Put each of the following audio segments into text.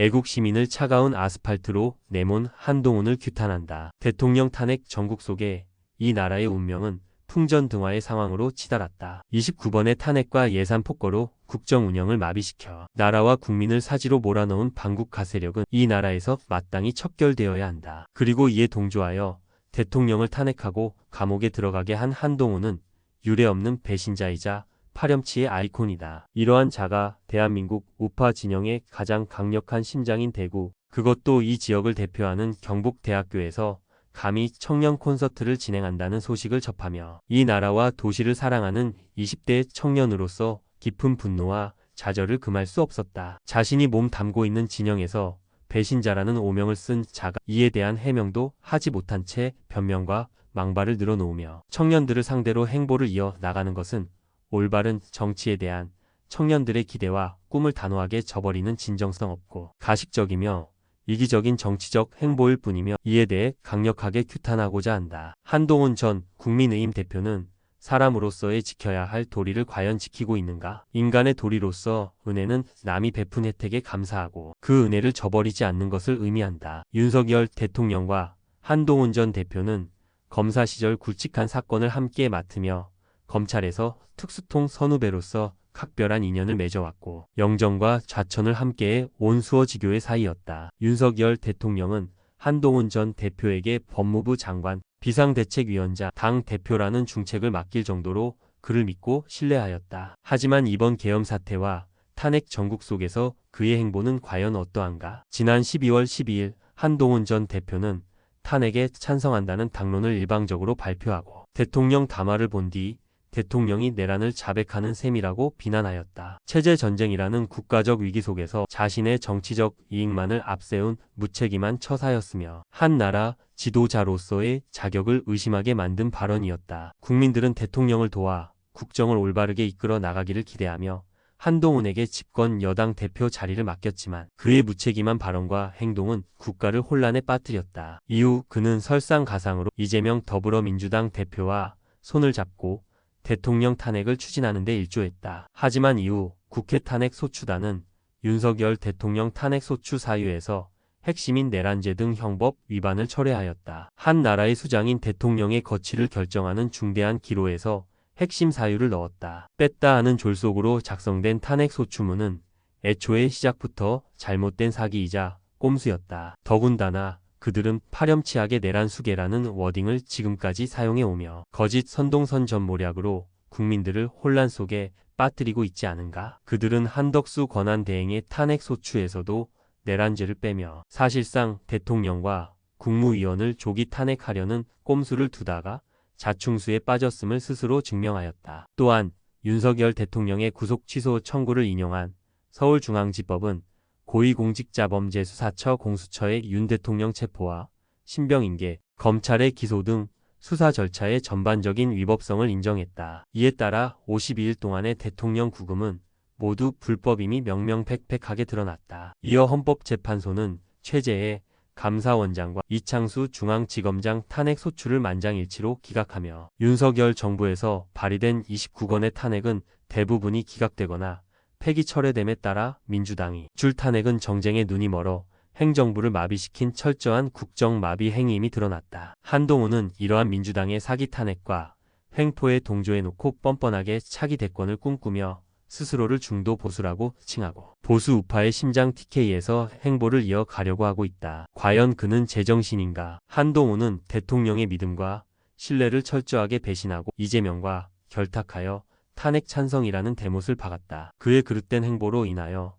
애국 시민을 차가운 아스팔트로 내몬 한동훈을 규탄한다. 대통령 탄핵 전국 속에 이 나라의 운명은 풍전등화의 상황으로 치달았다. 29번의 탄핵과 예산 폭거로 국정 운영을 마비시켜 나라와 국민을 사지로 몰아넣은 반국가 세력은 이 나라에서 마땅히 척결되어야 한다. 그리고 이에 동조하여 대통령을 탄핵하고 감옥에 들어가게 한 한동훈은 유례없는 배신자이자 파렴치의 아이콘이다. 이러한 자가 대한민국 우파 진영의 가장 강력한 심장인 대구, 그것도 이 지역을 대표하는 경북대학교에서 감히 청년 콘서트를 진행한다는 소식을 접하며 이 나라와 도시를 사랑하는 20대 청년으로서 깊은 분노와 좌절을 금할 수 없었다. 자신이 몸 담고 있는 진영에서 배신자라는 오명을 쓴 자가 이에 대한 해명도 하지 못한 채 변명과 망발을 늘어놓으며 청년들을 상대로 행보를 이어 나가는 것은 올바른 정치에 대한 청년들의 기대와 꿈을 단호하게 저버리는 진정성 없고 가식적이며 이기적인 정치적 행보일 뿐이며 이에 대해 강력하게 규탄하고자 한다. 한동훈 전 국민의힘 대표는 사람으로서의 지켜야 할 도리를 과연 지키고 있는가? 인간의 도리로서 은혜는 남이 베푼 혜택에 감사하고 그 은혜를 저버리지 않는 것을 의미한다. 윤석열 대통령과 한동훈 전 대표는 검사 시절 굵직한 사건을 함께 맡으며 검찰에서 특수통 선후배로서 각별한 인연을 맺어왔고 영정과 좌천을 함께해 온 수어지교의 사이였다. 윤석열 대통령은 한동훈 전 대표에게 법무부 장관, 비상대책위원장, 당대표라는 중책을 맡길 정도로 그를 믿고 신뢰하였다. 하지만 이번 계엄 사태와 탄핵 전국 속에서 그의 행보는 과연 어떠한가? 지난 12월 12일 한동훈 전 대표는 탄핵에 찬성한다는 당론을 일방적으로 발표하고 대통령 담화를 본 뒤 대통령이 내란을 자백하는 셈이라고 비난하였다. 체제전쟁이라는 국가적 위기 속에서 자신의 정치적 이익만을 앞세운 무책임한 처사였으며 한 나라 지도자로서의 자격을 의심하게 만든 발언이었다. 국민들은 대통령을 도와 국정을 올바르게 이끌어 나가기를 기대하며 한동훈에게 집권 여당 대표 자리를 맡겼지만 그의 무책임한 발언과 행동은 국가를 혼란에 빠뜨렸다. 이후 그는 설상가상으로 이재명 더불어민주당 대표와 손을 잡고 대통령 탄핵을 추진하는 데 일조했다. 하지만 이후 국회 탄핵 소추단은 윤석열 대통령 탄핵 소추 사유에서 핵심인 내란죄 등 형법 위반을 철회하였다. 한 나라의 수장인 대통령의 거취를 결정하는 중대한 기로에서 핵심 사유를 넣었다. 뺐다 하는 졸속으로 작성된 탄핵 소추문은 애초에 시작부터 잘못된 사기이자 꼼수였다. 더군다나 그들은 파렴치하게 내란 수계라는 워딩을 지금까지 사용해오며 거짓 선동선 전모략으로 국민들을 혼란 속에 빠뜨리고 있지 않은가? 그들은 한덕수 권한대행의 탄핵 소추에서도 내란죄를 빼며 사실상 대통령과 국무위원을 조기 탄핵하려는 꼼수를 두다가 자충수에 빠졌음을 스스로 증명하였다. 또한 윤석열 대통령의 구속 취소 청구를 인용한 서울중앙지법은 고위공직자범죄수사처 공수처의 윤 대통령 체포와 신병인계, 검찰의 기소 등 수사 절차의 전반적인 위법성을 인정했다. 이에 따라 52일 동안의 대통령 구금은 모두 불법임이 명명백백하게 드러났다. 이어 헌법재판소는 최재해 감사원장과 이창수 중앙지검장 탄핵 소추를 만장일치로 기각하며 윤석열 정부에서 발의된 29건의 탄핵은 대부분이 기각되거나 폐기 철회됨에 따라 민주당이 줄 탄핵은 정쟁에 눈이 멀어 행정부를 마비시킨 철저한 국정 마비 행위임이 드러났다. 한동훈은 이러한 민주당의 사기 탄핵과 횡포에 동조해놓고 뻔뻔하게 차기 대권을 꿈꾸며 스스로를 중도 보수라고 칭하고 보수 우파의 심장 TK에서 행보를 이어가려고 하고 있다. 과연 그는 제정신인가? 한동훈은 대통령의 믿음과 신뢰를 철저하게 배신하고 이재명과 결탁하여 탄핵 찬성이라는 대못을 박았다. 그의 그릇된 행보로 인하여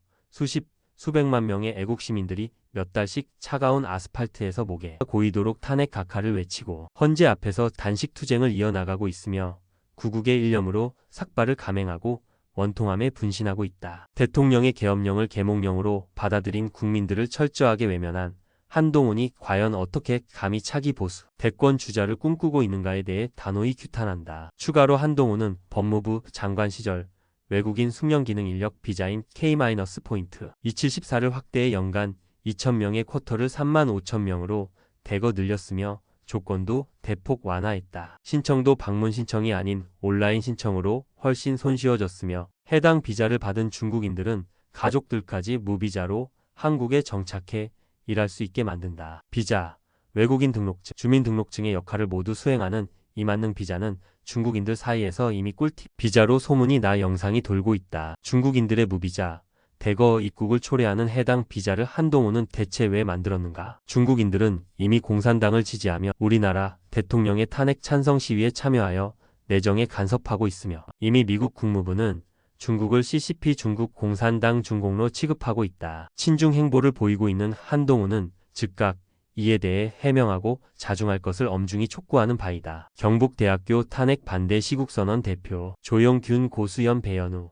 수백만 명의 애국 시민들이 몇 달씩 차가운 아스팔트에서 목에 고이도록 탄핵 각하를 외치고 헌재 앞에서 단식 투쟁을 이어나가고 있으며 구국의 일념으로 삭발을 감행하고 원통함에 분신하고 있다. 대통령의 계엄령을 계몽령으로 받아들인 국민들을 철저하게 외면한 한동훈이 과연 어떻게 감히 차기 보수, 대권 주자를 꿈꾸고 있는가에 대해 단호히 규탄한다. 추가로 한동훈은 법무부 장관 시절 외국인 숙련기능 인력 비자인 K-포인트 2714를 확대해 연간 2,000명의 쿼터를 35,000명으로 대거 늘렸으며 조건도 대폭 완화했다. 신청도 방문 신청이 아닌 온라인 신청으로 훨씬 손쉬워졌으며 해당 비자를 받은 중국인들은 가족들까지 무비자로 한국에 정착해 일할 수 있게 만든다. 비자, 외국인 등록증, 주민등록증의 역할을 모두 수행하는 이만능 비자는 중국인들 사이에서 이미 꿀팁 비자로 소문이 나 영상이 돌고 있다. 중국인들의 무비자, 대거 입국을 초래하는 해당 비자를 한동훈은 대체 왜 만들었는가? 중국인들은 이미 공산당을 지지하며 우리나라 대통령의 탄핵 찬성 시위에 참여하여 내정에 간섭하고 있으며 이미 미국 국무부는 중국을 CCP 중국 공산당 중공로 취급하고 있다. 친중 행보를 보이고 있는 한동훈은 즉각 이에 대해 해명하고 자중할 것을 엄중히 촉구하는 바이다. 경북대학교 탄핵 반대 시국선언 대표 조영균 고수연 배현우